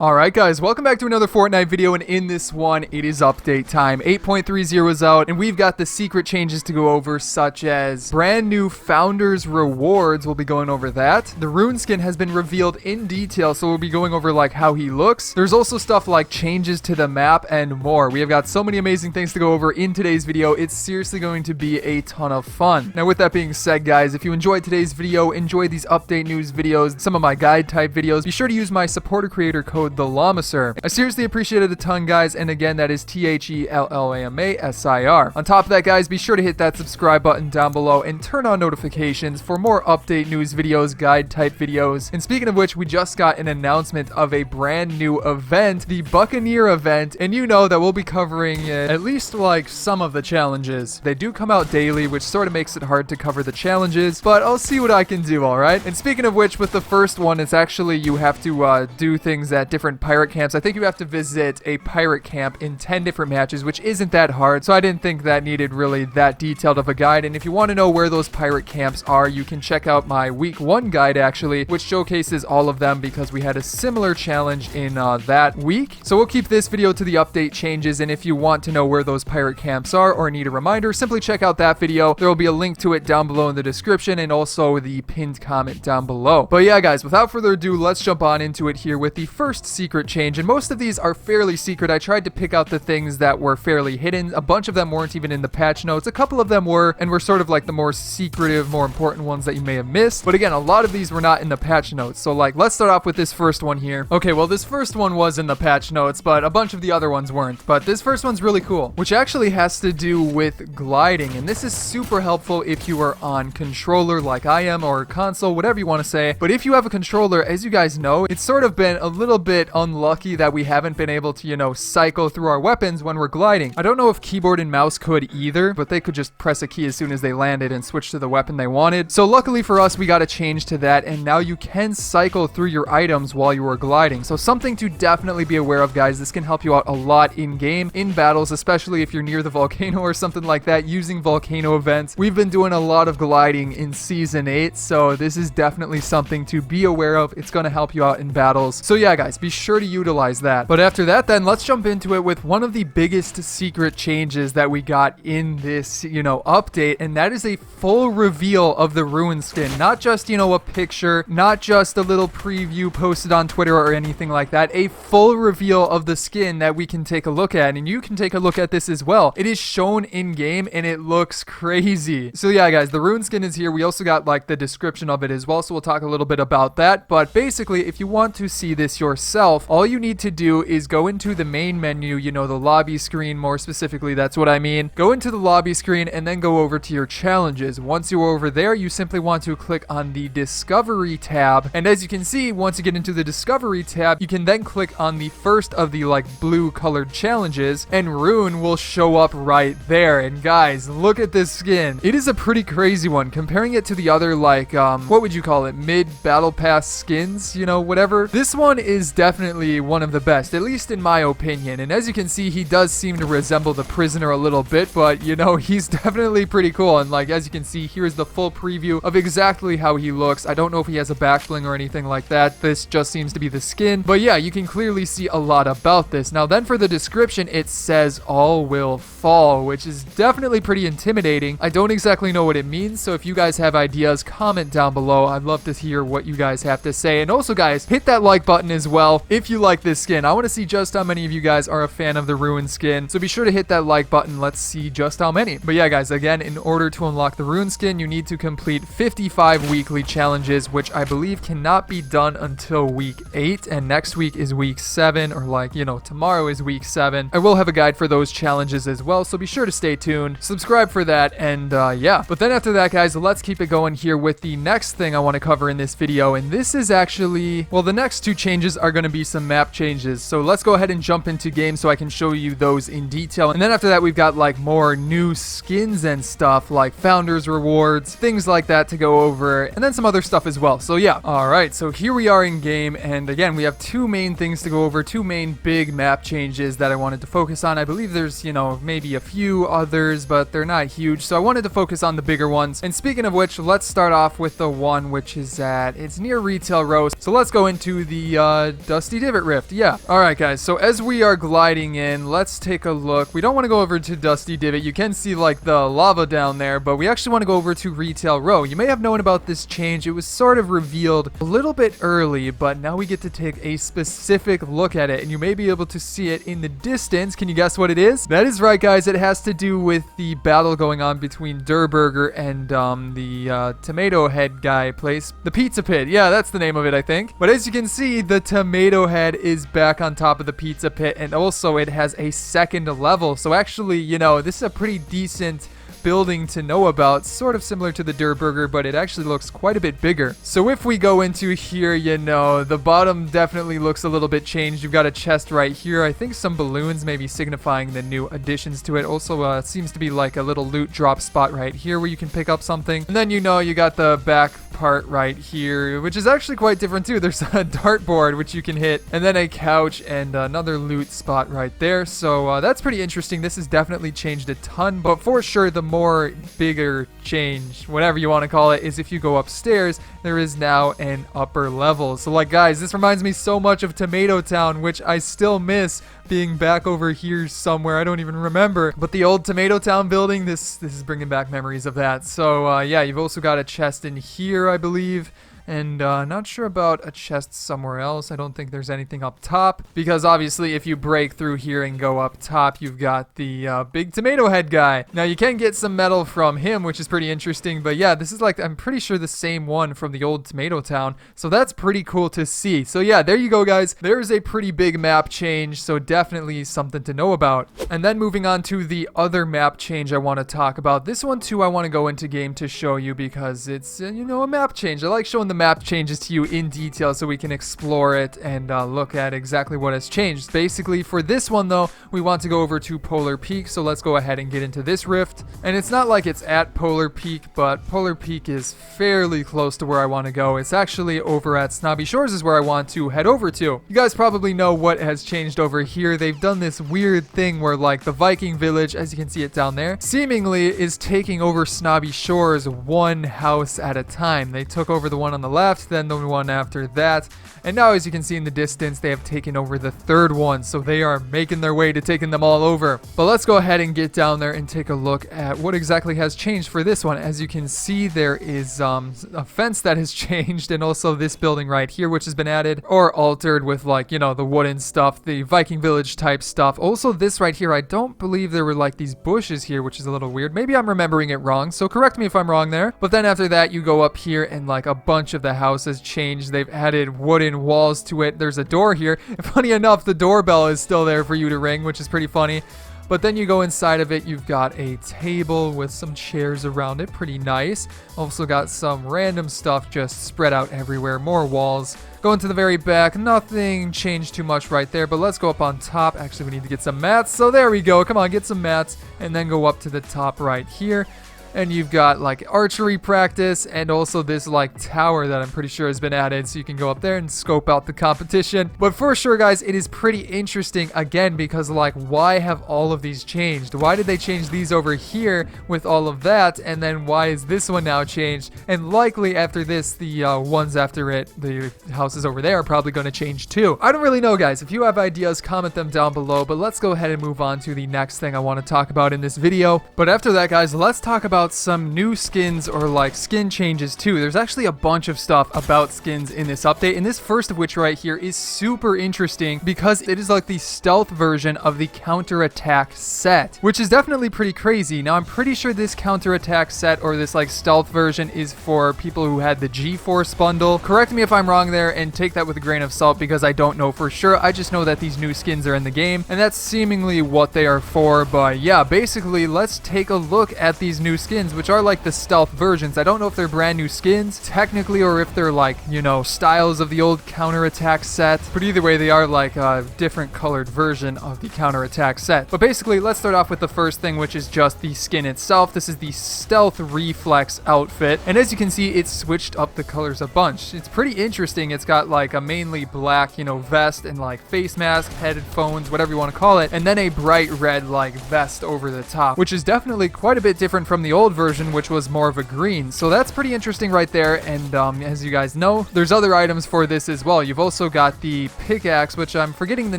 Alright guys, welcome back to another Fortnite video, and in this one, it is update time. 8.30 is out, and we've got the secret changes to go over, such as brand new Founders Rewards. We'll be going over that. The Rune skin has been revealed in detail, so we'll be going over like how he looks. There's also stuff like changes to the map and more. We have got so many amazing things to go over in today's video. It's seriously going to be a ton of fun. Now with that being said guys, if you enjoyed today's video, enjoy these update news videos, some of my guide type videos, be sure to use my supporter creator code TheLlamaSir. I seriously appreciate it a ton, guys, and again, that is TheLlamaSir. On top of that, guys, be sure to hit that subscribe button down below and turn on notifications for more update news videos, guide type videos. And speaking of which, we just got an announcement of a brand new event, the Buccaneer event, and you know that we'll be covering at least like some of the challenges. They do come out daily, which sort of makes it hard to cover the challenges, but I'll see what I can do, alright? And speaking of which, with the first one, it's actually you have to do things at different pirate camps. I think you have to visit a pirate camp in 10 different matches, which isn't that hard, so I didn't think that needed really that detailed of a guide. And if you want to know where those pirate camps are, you can check out my week 1 guide actually, which showcases all of them because we had a similar challenge in that week. So we'll keep this video to the update changes, and if you want to know where those pirate camps are or need a reminder, simply check out that video. There will be a link to it down below in the description and also the pinned comment down below. But yeah guys, without further ado, let's jump on into it here with the first secret change, and most of these are fairly secret. I tried to pick out the things that were fairly hidden. A bunch of them weren't even in the patch notes. A couple of them were, and were sort of like the more secretive, more important ones that you may have missed. But again, a lot of these were not in the patch notes. So like, let's start off with this first one here. Okay, well this first one was in the patch notes, but a bunch of the other ones weren't. But this first one's really cool, which actually has to do with gliding, and this is super helpful if you are on controller like I am, or console, whatever you want to say. But if you have a controller, as you guys know, it's sort of been a little bit unlucky that we haven't been able to, you know, cycle through our weapons when we're gliding. I don't know if keyboard and mouse could either, but they could just press a key as soon as they landed and switch to the weapon they wanted. So luckily for us, we got a change to that, and now you can cycle through your items while you are gliding. So something to definitely be aware of, guys. This can help you out a lot in game, in battles, especially if you're near the volcano or something like that, using volcano events. We've been doing a lot of gliding in Season 8, so this is definitely something to be aware of. It's going to help you out in battles. So yeah, guys, be sure to utilize that. But after that, then let's jump into it with one of the biggest secret changes that we got in this, you know, update, and that is a full reveal of the Rune skin. Not just, you know, a picture, not just a little preview posted on Twitter or anything like that. A full reveal of the skin that we can take a look at, and you can take a look at this as well. It is shown in game and it looks crazy. So yeah, guys, the Rune skin is here. We also got like the description of it as well, so we'll talk a little bit about that. But basically, if you want to see this yourself, all you need to do is go into the main menu, you know, the lobby screen more specifically, that's what I mean. Go into the lobby screen and then go over to your challenges. Once you're over there, you simply want to click on the Discovery tab, and as you can see, once you get into the Discovery tab, you can then click on the first of the like blue colored challenges, and Rune will show up right there. And guys, look at this skin. It is a pretty crazy one. Comparing it to the other like what would you call it, mid battle pass skins, you know, whatever, this one is definitely one of the best, at least in my opinion. And as you can see, he does seem to resemble the prisoner a little bit, but you know, he's definitely pretty cool. And like, as you can see, here's the full preview of exactly how he looks. I don't know if he has a back bling or anything like that. This just seems to be the skin, but yeah, you can clearly see a lot about this. Now then, for the description, it says all will fall, which is definitely pretty intimidating. I don't exactly know what it means, so if you guys have ideas, comment down below. I'd love to hear what you guys have to say. And also guys, hit that like button as well if you like this skin. I want to see just how many of you guys are a fan of the Rune skin, so be sure to hit that like button. Let's see just how many. But yeah guys, again, in order to unlock the Rune skin, you need to complete 55 weekly challenges, which I believe cannot be done until week 8, and next week is week 7, or like, you know, tomorrow is week 7. I will have a guide for those challenges as well, so be sure to stay tuned, subscribe for that, and yeah. But then after that guys, let's keep it going here with the next thing I want to cover in this video, and this is actually, well, the next two changes are going to be some map changes. So let's go ahead and jump into game so I can show you those in detail. And then after that, we've got like more new skins and stuff like Founders Rewards, things like that to go over, and then some other stuff as well. So yeah, alright, so here we are in game, and again, we have two main things to go over, two main big map changes that I wanted to focus on. I believe there's, you know, maybe a few others, but they're not huge, so I wanted to focus on the bigger ones. And speaking of which, let's start off with the one which is at, it's near Retail Row. So let's go into the Dusty Divot Rift, yeah. Alright guys, so as we are gliding in, let's take a look. We don't want to go over to Dusty Divot. You can see like the lava down there, but we actually want to go over to Retail Row. You may have known about this change. It was sort of revealed a little bit early, but now we get to take a specific look at it, and you may be able to see it in the distance. Can you guess what it is? That is right guys, it has to do with the battle going on between Durburger and the Tomato Head guy place. The Pizza Pit, yeah, that's the name of it, I think. But as you can see, the Tomato Head is back on top of the Pizza Pit, and also it has a second level. So actually, you know, this is a pretty decent building to know about, sort of similar to the Durburger, but it actually looks quite a bit bigger. So if we go into here, you know, the bottom definitely looks a little bit changed. You've got a chest right here. I think some balloons maybe signifying the new additions to it. Also seems to be like a little loot drop spot right here where you can pick up something. And then, you know, you got the back part right here, which is actually quite different too. There's a dartboard which you can hit, and then a couch and another loot spot right there. So that's pretty interesting. This has definitely changed a ton, but for sure the more bigger change, whatever you want to call it, is if you go upstairs, there is now an upper level. So like guys, this reminds me so much of Tomato Town, which I still miss being back over here somewhere. I don't even remember, but the old Tomato Town building, this is bringing back memories of that. So yeah, you've also got a chest in here, I believe. And not sure about a chest somewhere else. I don't think there's anything up top, because obviously if you break through here and go up top, you've got the big Tomato Head guy. Now you can get some metal from him, which is pretty interesting, but yeah, this is like, I'm pretty sure the same one from the old Tomato Town, so that's pretty cool to see. So yeah, there you go guys. There's a pretty big map change, so definitely something to know about. And then moving on to the other map change I want to talk about. This one too I want to go into game to show you, because it's, you know, a map change. I like showing the map changes to you in detail so we can explore it and look at exactly what has changed. Basically for this one though, we want to go over to Polar Peak, so let's go ahead and get into this rift. And it's not like it's at Polar Peak, but Polar Peak is fairly close to where I want to go. It's actually over at Snobby Shores is where I want to head over to. You guys probably know what has changed over here. They've done this weird thing where like the Viking village, as you can see it down there, seemingly is taking over Snobby Shores one house at a time. They took over the one on the left, then the one after that, and now as you can see in the distance, they have taken over the third one, so they are making their way to taking them all over. But let's go ahead and get down there and take a look at what exactly has changed for this one. As you can see, there is a fence that has changed, and also this building right here which has been added or altered with, like, you know, the wooden stuff, the Viking village type stuff. Also this right here, I don't believe there were like these bushes here, which is a little weird. Maybe I'm remembering it wrong, so correct me if I'm wrong there. But then after that you go up here and like a bunch of the houses changed. They've added wooden walls to it. There's a door here. And funny enough, the doorbell is still there for you to ring, which is pretty funny. But then you go inside of it, you've got a table with some chairs around it. Pretty nice. Also got some random stuff just spread out everywhere. More walls. Going to the very back, nothing changed too much right there, but let's go up on top. Actually, we need to get some mats. So there we go. Come on, get some mats. And then go up to the top right here. And you've got like archery practice and also this like tower that I'm pretty sure has been added, so you can go up there and scope out the competition. But for sure guys, it is pretty interesting again, because like, why have all of these changed? Why did they change these over here with all of that, and then why is this one now changed? And likely after this, the ones after it, the houses over there, are probably going to change too. I don't really know guys. If you have ideas, comment them down below, but let's go ahead and move on to the next thing I want to talk about in this video. But after that guys, let's talk about some new skins or like skin changes too. There's actually a bunch of stuff about skins in this update, and this first of which right here is super interesting because it is like the stealth version of the counterattack set, which is definitely pretty crazy. Now I'm pretty sure this counterattack set or this like stealth version is for people who had the GeForce bundle. Correct me if I'm wrong there and take that with a grain of salt, because I don't know for sure. I just know that these new skins are in the game and that's seemingly what they are for. But yeah, basically let's take a look at these new skins, which are like the stealth versions. I don't know if they're brand new skins technically or if they're like, you know, styles of the old counterattack set, but either way they are like a different colored version of the counterattack set. But basically let's start off with the first thing, which is just the skin itself. This is the stealth reflex outfit, and as you can see, it's switched up the colors a bunch. It's pretty interesting. It's got like a mainly black, you know, vest and like face mask, headphones, whatever you want to call it, and then a bright red like vest over the top, which is definitely quite a bit different from the old version, which was more of a green. So that's pretty interesting right there. And as you guys know, there's other items for this as well. You've also got the pickaxe, which I'm forgetting the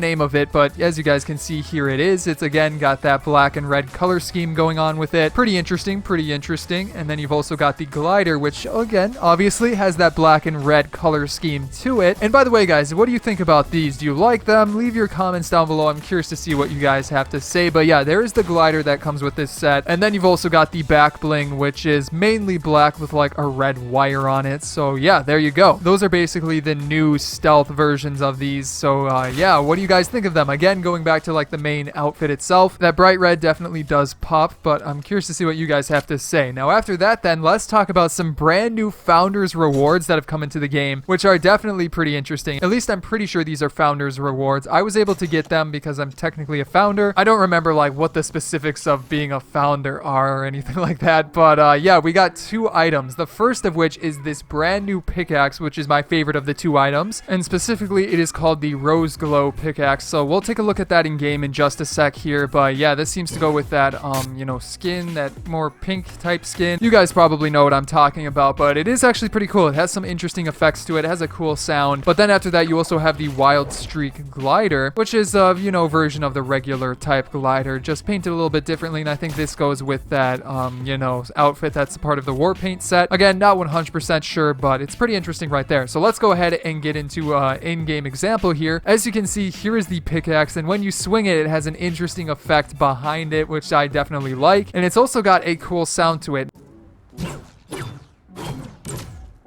name of it, but as you guys can see, here it is. It's again got that black and red color scheme going on with it. Pretty interesting, pretty interesting. And then you've also got the glider, which again, obviously has that black and red color scheme to it. And by the way, guys, what do you think about these? Do you like them? Leave your comments down below. I'm curious to see what you guys have to say. But yeah, there is the glider that comes with this set. And then you've also got the back bling, which is mainly black with like a red wire on it. So yeah, there you go. Those are basically the new stealth versions of these. So yeah, what do you guys think of them? Again, going back to like the main outfit itself, that bright red definitely does pop, but I'm curious to see what you guys have to say. Now after that then, let's talk about some brand new Founders rewards that have come into the game, which are definitely pretty interesting. At least I'm pretty sure these are Founders rewards. I was able to get them because I'm technically a founder. I don't remember like what the specifics of being a founder are or anything like that, but yeah, we got 2 items. The first of which is this brand new pickaxe, which is my favorite of the 2 items, and specifically it is called the Rose Glow pickaxe. So we'll take a look at that in game in just a sec here, but yeah, this seems to go with that you know, skin, that more pink type skin. You guys probably know what I'm talking about, but it is actually pretty cool. It has some interesting effects to it. It has a cool sound. But then after that, you also have the Wild Streak glider, which is a, you know, version of the regular type glider, just painted a little bit differently. And I think this goes with that, you know, outfit that's part of the war paint set. Again, not 100% sure, but it's pretty interesting right there. So let's go ahead and get into in-game example here. As you can see, here is the pickaxe, and when you swing it, it has an interesting effect behind it, which I definitely like. And it's also got a cool sound to it.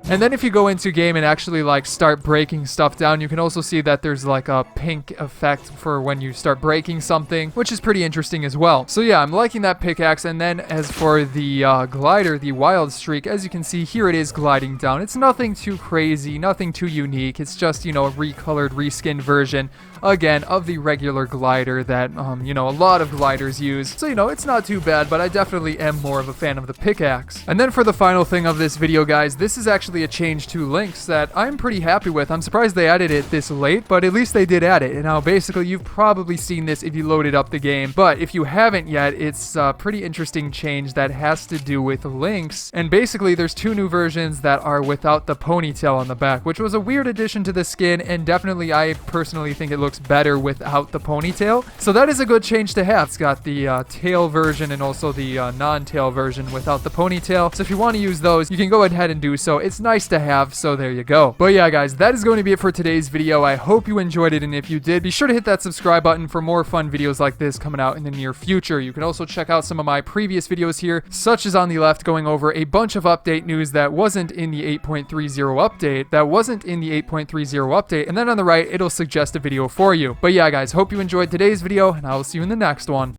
And then if you go into game and actually like start breaking stuff down, you can also see that there's like a pink effect for when you start breaking something, which is pretty interesting as well. So yeah, I'm liking that pickaxe. And then as for the glider, the Wild Streak, as you can see, here it is gliding down. It's nothing too crazy, nothing too unique. It's just, you know, a recolored, reskinned version, again, of the regular glider that, you know, a lot of gliders use. So, you know, it's not too bad, but I definitely am more of a fan of the pickaxe. And then for the final thing of this video, guys, this is actually a change to links that I'm pretty happy with. I'm surprised they added it this late, but at least they did add it. And now basically you've probably seen this if you loaded up the game, but if you haven't yet, it's a pretty interesting change that has to do with links. And basically there's 2 new versions that are without the ponytail on the back, which was a weird addition to the skin, and definitely I personally think it looks better without the ponytail. So that is a good change to have. It's got the tail version and also the non-tail version without the ponytail. So if you want to use those, you can go ahead and do so. It's nice to have, so there you go. But yeah, guys, that is going to be it for today's video. I hope you enjoyed it, and if you did, be sure to hit that subscribe button for more fun videos like this coming out in the near future. You can also check out some of my previous videos here, such as on the left, going over a bunch of update news that wasn't in the 8.30 update, and then on the right, it'll suggest a video for you. But yeah, guys, hope you enjoyed today's video, and I will see you in the next one.